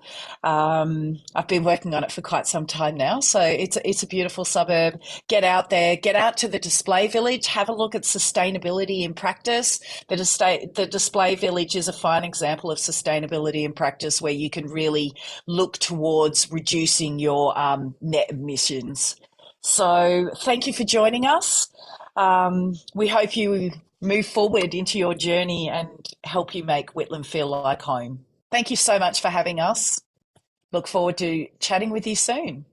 I've been working on it for quite some time now, so it's a beautiful suburb. Get out there, get out to the display village, have a look at sustainability in practice. The display village is a fine example of sustainability in practice, where you can really look towards reducing your net emissions. So thank you for joining us. We hope you move forward into your journey and help you make Whitlam feel like home. Thank you so much for having us. Look forward to chatting with you soon.